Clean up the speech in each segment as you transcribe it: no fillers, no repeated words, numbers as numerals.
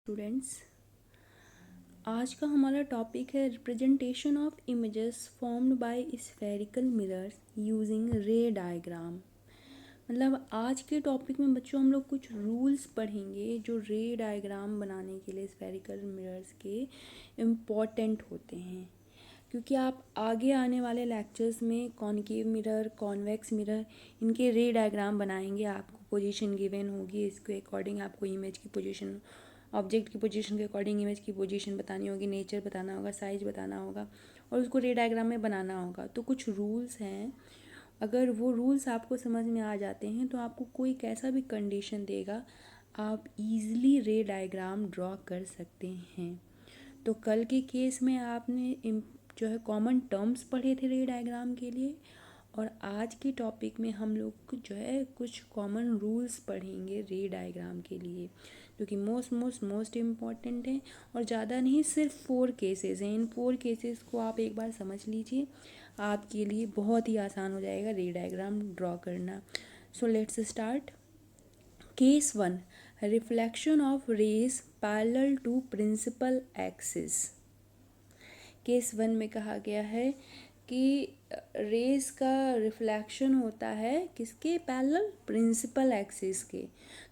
Students, आज का हमारा टॉपिक है representation of images formed by spherical mirrors using रे डायग्राम। मतलब आज के टॉपिक में बच्चों हम लोग कुछ रूल्स पढ़ेंगे जो रे डायग्राम बनाने के लिए स्फेरिकल मिरर्स के इम्पॉर्टेंट होते हैं, क्योंकि आप आगे आने वाले लेक्चर्स में कॉनकेव मिरर, कॉन्वेक्स मिरर, इनके रे डायग्राम बनाएंगे। आपको पोजीशन गिवन होगी, इसके अकॉर्डिंग आपको इमेज की पोजीशन, ऑब्जेक्ट की पोजीशन के अकॉर्डिंग इमेज की पोजीशन बतानी होगी, नेचर बताना होगा, साइज बताना होगा और उसको रे डायग्राम में बनाना होगा। तो कुछ रूल्स हैं, अगर वो रूल्स आपको समझ में आ जाते हैं तो आपको कोई कैसा भी कंडीशन देगा, आप इजीली रे डायग्राम ड्रॉ कर सकते हैं। तो कल के केस में आपने जो है कॉमन टर्म्स पढ़े थे रे डायग्राम के लिए, और आज के टॉपिक में हम लोग जो है कुछ कॉमन रूल्स पढ़ेंगे रे डायग्राम के लिए, जो कि मोस्ट इम्पॉर्टेंट है। और ज़्यादा नहीं, सिर्फ 4 केसेस हैं। इन 4 केसेस को आप एक बार समझ लीजिए, आपके लिए बहुत ही आसान हो जाएगा रे डायग्राम ड्रॉ करना। So let's start. Case 1, reflection of rays parallel to principal axis. Case 1 में कहा गया है कि रेज का रिफ्लेक्शन होता है किसके पैरेलल, प्रिंसिपल एक्सिस के।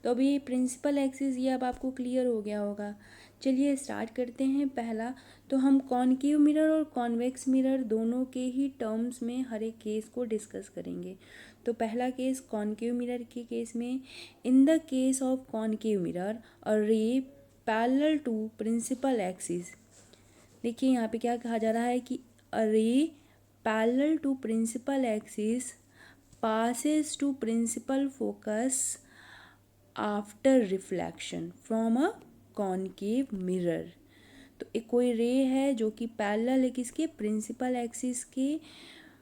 तो अभी ये प्रिंसिपल एक्सिस ये अब आपको क्लियर हो गया होगा। चलिए स्टार्ट करते हैं। पहला तो हम कॉनकेव मिरर और कॉन्वेक्स मिरर दोनों के ही टर्म्स में हर एक केस को डिस्कस करेंगे। तो पहला केस कॉनकेव मिरर के केस में, in the case of concave mirror a ray parallel to principal axis. देखिए यहाँ पे क्या कहा जा रहा है कि a ray parallel to principal axis passes to principal focus after reflection from a concave mirror। तो एक कोई रे है जो कि पैरेलल है किसके, प्रिंसिपल एक्सिस के,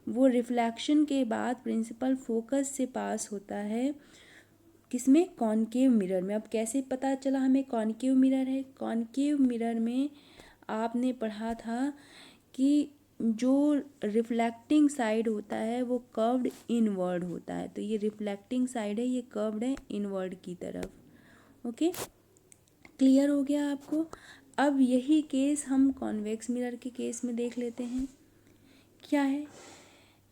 वो रिफ्लेक्शन के बाद प्रिंसिपल फोकस से पास होता है किसमें, कॉनकेव मिरर में। अब कैसे पता चला हमें कॉनकेव मिरर है? कॉनकेव मिरर में आपने पढ़ा था कि जो रिफ्लेक्टिंग साइड होता है वो कर्व्ड इनवर्ड होता है। तो ये रिफ्लेक्टिंग साइड है, ये कर्व्ड है इनवर्ड की तरफ। ओके, क्लियर हो गया आपको? अब यही केस हम कॉन्वेक्स मिरर के केस में देख लेते हैं। क्या है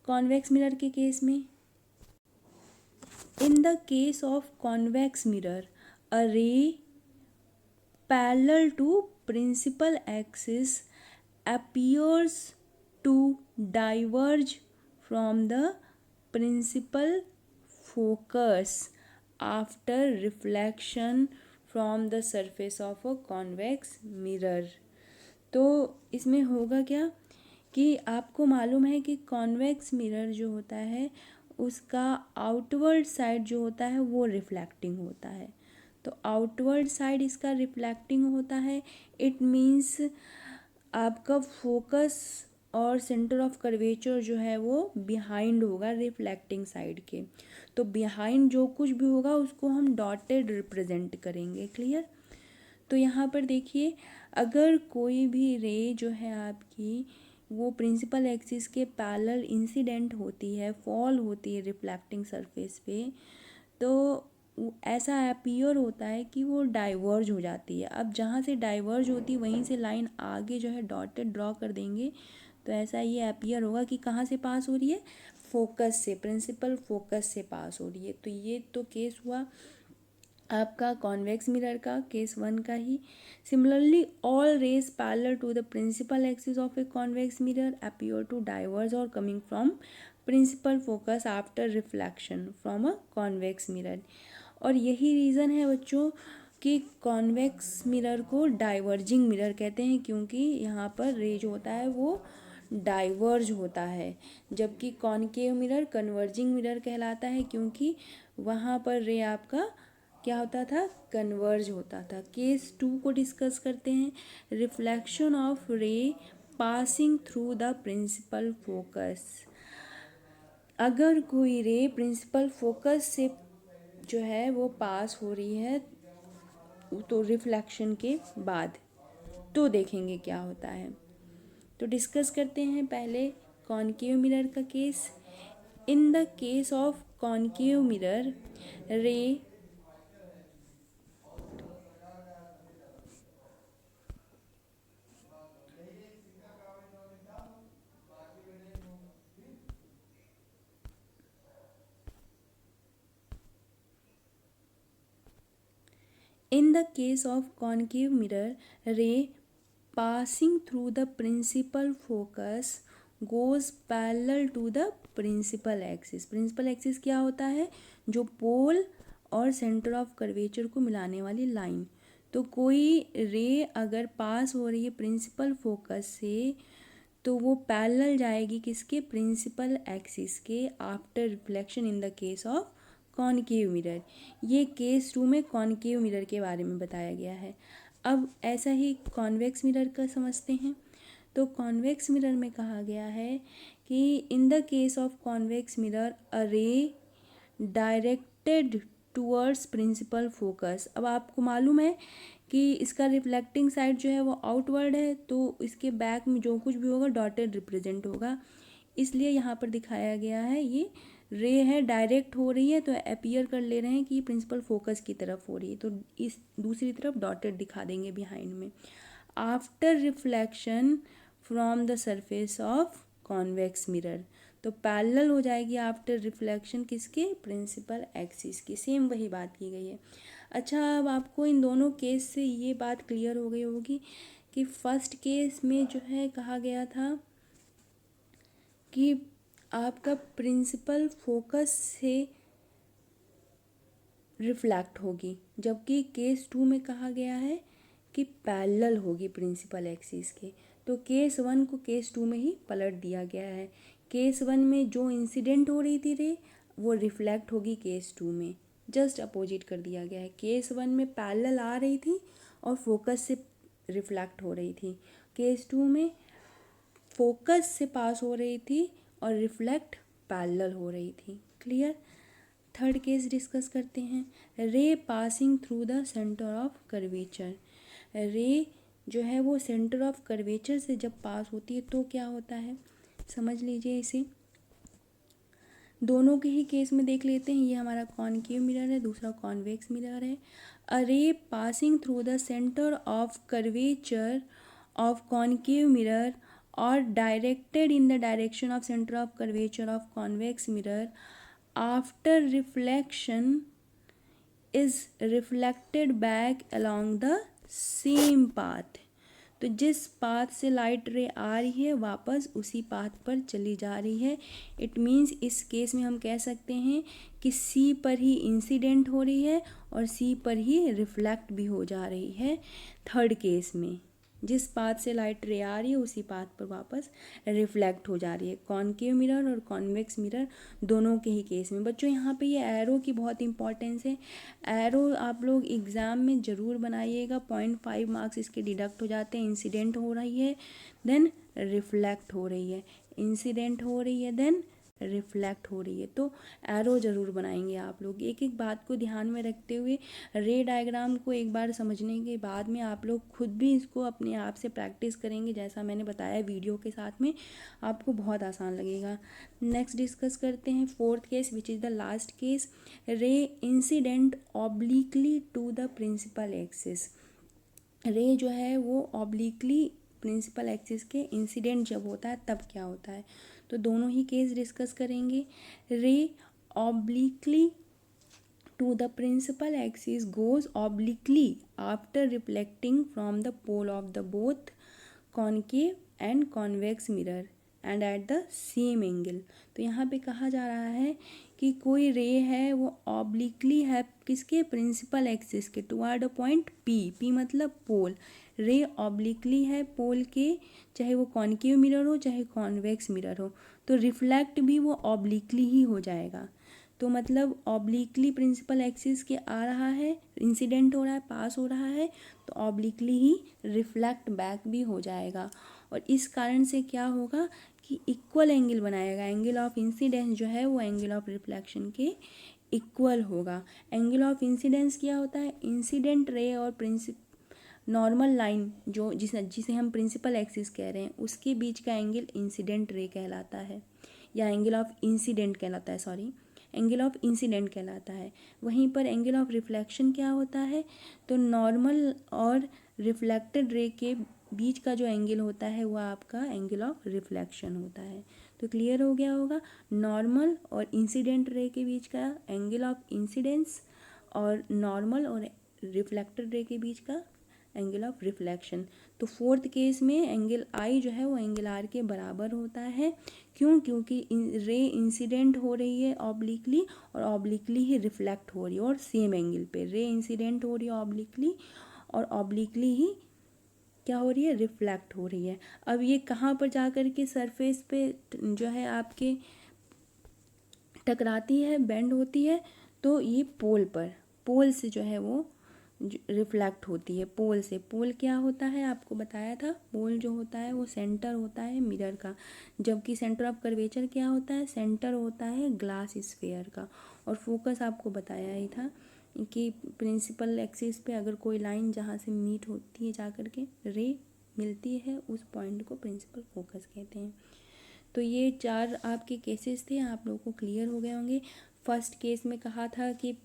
कॉन्वेक्स मिरर के केस में? In the case of convex mirror a ray parallel to principal axis appears to diverge from the principal focus after reflection from the surface of a convex mirror। तो इसमें होगा क्या कि आपको मालूम है कि कॉन्वेक्स मिरर जो होता है उसका आउटवर्ड साइड जो होता है वो रिफ्लेक्टिंग होता है। तो आउटवर्ड साइड इसका रिफ्लेक्टिंग होता है, इट मीन्स आपका फोकस और सेंटर ऑफ कर्वेचर जो है वो बिहाइंड होगा रिफ्लेक्टिंग साइड के। तो बिहाइंड जो कुछ भी होगा उसको हम डॉटेड रिप्रेजेंट करेंगे। क्लियर? तो यहाँ पर देखिए, अगर कोई भी रे जो है आपकी वो प्रिंसिपल एक्सिस के पैरेलल इंसिडेंट होती है, फॉल होती है रिफ्लेक्टिंग सरफेस पे, तो ऐसा अपीयर होता है कि वो डाइवर्ज हो जाती है। अब जहाँ से डाइवर्ज होती है वहीं से लाइन आगे जो है डॉटेड ड्रॉ कर देंगे, तो ऐसा ये अपीयर होगा कि कहाँ से पास हो रही है, फोकस से, प्रिंसिपल फोकस से पास हो रही है। तो ये तो केस हुआ आपका कॉन्वेक्स मिरर का, केस 1 का ही। Similarly all rays parallel to the principal axis of a convex mirror appear to diverge और coming from principal focus after reflection from a convex mirror. और यही रीज़न है बच्चों कि कॉन्वेक्स मिरर को डाइवर्जिंग मिरर कहते हैं, क्योंकि यहाँ पर रे जो होता है वो डाइवर्ज होता है, जबकि कॉनकेव मिरर कन्वर्जिंग मिरर कहलाता है, क्योंकि वहाँ पर रे आपका क्या होता था, कन्वर्ज होता था। केस 2 को डिस्कस करते हैं। Reflection of ray passing through the principal focus. अगर कोई रे प्रिंसिपल फोकस से जो है वो पास हो रही है तो रिफ्लेक्शन के बाद, तो देखेंगे क्या होता है। तो डिस्कस करते हैं पहले कॉनकेव मिरर का case. In the case of concave mirror ray in the case of concave mirror, ray passing through the principal focus goes parallel to the principal axis. principal axis क्या होता है? जो पोल और centre of curvature को मिलाने वाली line. तो कोई रे अगर पास हो रही है प्रिंसिपल फोकस से तो वो पैरेलल जाएगी किसके? प्रिंसिपल एक्सिस के after reflection in the case of concave mirror. ये केस 2 में कॉन्केव मिरर के बारे में बताया गया है। अब ऐसा ही कॉन्वेक्स मिरर का समझते हैं। तो कॉन्वेक्स मिरर में कहा गया है कि इन the case of convex mirror a रे डायरेक्टेड टूवर्ड्स प्रिंसिपल फोकस। अब आपको मालूम है कि इसका रिफ्लेक्टिंग साइड जो है वो आउटवर्ड है, तो इसके बैक में जो कुछ भी होगा डॉटेड रिप्रेजेंट होगा, इसलिए यहाँ पर दिखाया गया है ये रे है डायरेक्ट हो रही है तो अपीयर कर ले रहे हैं कि प्रिंसिपल फोकस की तरफ हो रही है, तो इस दूसरी तरफ डॉटेड दिखा देंगे बिहाइंड में। After reflection from the surface of convex mirror, तो पैरेलल हो जाएगी आफ्टर रिफ्लेक्शन किसके? प्रिंसिपल एक्सिस की। सेम वही बात की गई है। अच्छा, अब आपको इन दोनों केस से ये बात क्लियर हो गई होगी कि फर्स्ट केस में जो है कहा गया था कि आपका प्रिंसिपल फोकस से रिफ्लेक्ट होगी, जबकि केस 2 में कहा गया है कि पैरेलल होगी प्रिंसिपल एक्सिस के। तो केस 1 को केस 2 में ही पलट दिया गया है। केस 1 में जो इंसिडेंट हो रही थी रे वो रिफ्लेक्ट होगी केस 2 में, जस्ट अपोजिट कर दिया गया है। केस 1 में पैरेलल आ रही थी और फोकस से रिफ्लेक्ट हो रही थी, केस 2 में फोकस से पास हो रही थी और रिफ्लेक्ट पैरेलल हो रही थी। क्लियर? थर्ड केस डिस्कस करते हैं। रे passing through the centre of curvature. रे जो है वो सेंटर ऑफ कर्वेचर से जब पास होती है तो क्या होता है, समझ लीजिए इसे। दोनों के ही केस में देख लेते हैं। ये हमारा कॉन्केव मिरर है, दूसरा कॉन्वेक्स मिरर है। A ray passing through the centre of curvature of concave mirror or directed in the direction of center of curvature of convex mirror after reflection is reflected back along the same path। तो जिस path से light रे आ रही है वापस उसी path पर चली जा रही है। इट मीन्स इस केस में हम कह सकते हैं कि सी पर ही इंसिडेंट हो रही है और सी पर ही रिफ्लेक्ट भी हो जा रही है। थर्ड केस में जिस पाथ से लाइट रे आ रही है उसी पाथ पर वापस रिफ्लेक्ट हो जा रही है। कॉन्केव मिरर और कॉन्वेक्स मिरर दोनों के ही केस में। बच्चों यहाँ पे ये एरो की बहुत इंपॉर्टेंस है। एरो आप लोग एग्ज़ाम में ज़रूर बनाइएगा, 0.5 मार्क्स इसके डिडक्ट हो जाते हैं। इंसिडेंट हो रही है देन रिफ्लेक्ट हो रही है, इंसिडेंट हो रही है देन रिफ्लेक्ट हो रही है, तो एरो ज़रूर बनाएंगे आप लोग। एक एक बात को ध्यान में रखते हुए रे डायग्राम को एक बार समझने के बाद में आप लोग खुद भी इसको अपने आप से प्रैक्टिस करेंगे, जैसा मैंने बताया वीडियो के साथ में, आपको बहुत आसान लगेगा। नेक्स्ट डिस्कस करते हैं fourth case which is the last case. Ray incident obliquely to the principal axis. Ray जो है वो ऑब्लिकली प्रिंसिपल एक्सिस के इंसिडेंट जब होता है तब क्या होता है, तो दोनों ही केस डिस्कस करेंगे। Ray obliquely to the principal axis goes obliquely after reflecting from the pole of the both concave and convex mirror and at the same angle. तो यहाँ पे कहा जा रहा है कि कोई रे है वो ऑब्लिकली है किसके? प्रिंसिपल एक्सिस के toward a point P. P मतलब पोल। रे ऑब्लिकली है पोल के, चाहे वो कॉन्केव मिरर हो चाहे कॉन्वेक्स मिरर हो, तो रिफ्लेक्ट भी वो ऑब्लिकली ही हो जाएगा। तो मतलब ऑब्लिकली प्रिंसिपल एक्सिस के आ रहा है, इंसिडेंट हो रहा है, पास हो रहा है, तो ऑब्लिकली ही रिफ्लेक्ट बैक भी हो जाएगा। और इस कारण से क्या होगा कि इक्वल एंगल बनाएगा। एंगल ऑफ इंसिडेंस जो है वो एंगल ऑफ रिफ्लेक्शन के इक्वल होगा। एंगल ऑफ इंसिडेंस क्या होता है? इंसिडेंट रे और नॉर्मल लाइन जो जिसे हम प्रिंसिपल एक्सिस कह रहे हैं उसके बीच का एंगल इंसिडेंट रे कहलाता है, या एंगल ऑफ इंसिडेंट कहलाता है, सॉरी एंगल ऑफ इंसिडेंट कहलाता है। वहीं पर एंगल ऑफ रिफ्लेक्शन क्या होता है? तो नॉर्मल और रिफ्लेक्टेड रे के बीच का जो एंगल होता है वो आपका एंगल ऑफ रिफ्लेक्शन होता है। तो क्लियर हो गया होगा, नॉर्मल और इंसिडेंट रे के बीच का एंगल ऑफ इंसिडेंस और नॉर्मल और रिफ्लेक्टेड रे के बीच का एंगल ऑफ रिफ्लेक्शन। तो फोर्थ केस में एंगल आई जो है वो एंगल आर के बराबर होता है। क्यों? क्योंकि रे इंसिडेंट हो रही है ऑब्लिकली और ऑब्लिकली ही रिफ्लेक्ट हो रही है, और सेम एंगल पे रे इंसिडेंट हो रही है ऑब्लिकली और ऑब्लिकली ही क्या हो रही है, रिफ्लेक्ट हो रही है। अब ये कहाँ पर जा कर के सरफेस पे जो है आपके टकराती है, बेंड होती है, तो ये पोल पर, पोल से जो है वो रिफ्लेक्ट होती है। पोल से, पोल क्या होता है आपको बताया था, पोल जो होता है वो सेंटर होता है मिरर का, जबकि सेंटर ऑफ कर्वेचर क्या होता है, सेंटर होता है ग्लास स्फीयर का। और फोकस आपको बताया ही था कि प्रिंसिपल एक्सिस पे अगर कोई लाइन जहाँ से मीट होती है जा कर के रे मिलती है, उस पॉइंट को प्रिंसिपल फोकस कहते हैं। तो ये 4 आपके केसेस थे, आप लोगों को क्लियर हो गए होंगे। फर्स्ट केस में कहा था कि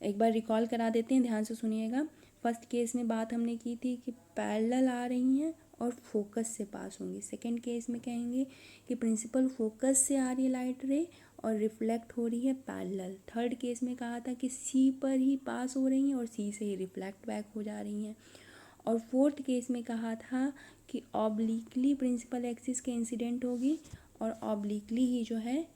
एक बार रिकॉल करा देते हैं, ध्यान से सुनिएगा। फर्स्ट केस में बात हमने की थी कि पैरेलल आ रही हैं और फोकस से पास होंगी। सेकंड केस में कहेंगे कि प्रिंसिपल फोकस से आ रही है लाइट रे और रिफ्लेक्ट हो रही है पैरेलल। थर्ड केस में कहा था कि सी पर ही पास हो रही हैं और सी से ही रिफ्लेक्ट बैक हो जा रही हैं। और फोर्थ केस में कहा था कि ऑब्लिकली प्रिंसिपल एक्सिस के इंसिडेंट होगी और ऑब्लिकली ही जो है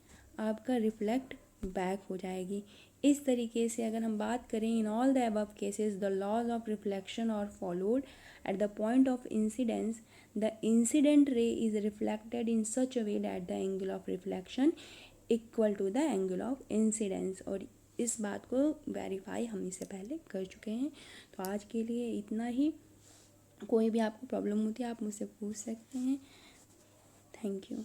आपका रिफ्लेक्ट बैक हो जाएगी। इस तरीके से अगर हम बात करें, in all the above cases the laws of reflection are followed at the point of incidence, the incident ray is reflected in such a way that the angle of reflection equal to the angle of incidence. और इस बात को verify हम इससे पहले कर चुके हैं। तो आज के लिए इतना ही। कोई भी आपको प्रॉब्लम होती है आप मुझसे पूछ सकते हैं। Thank you.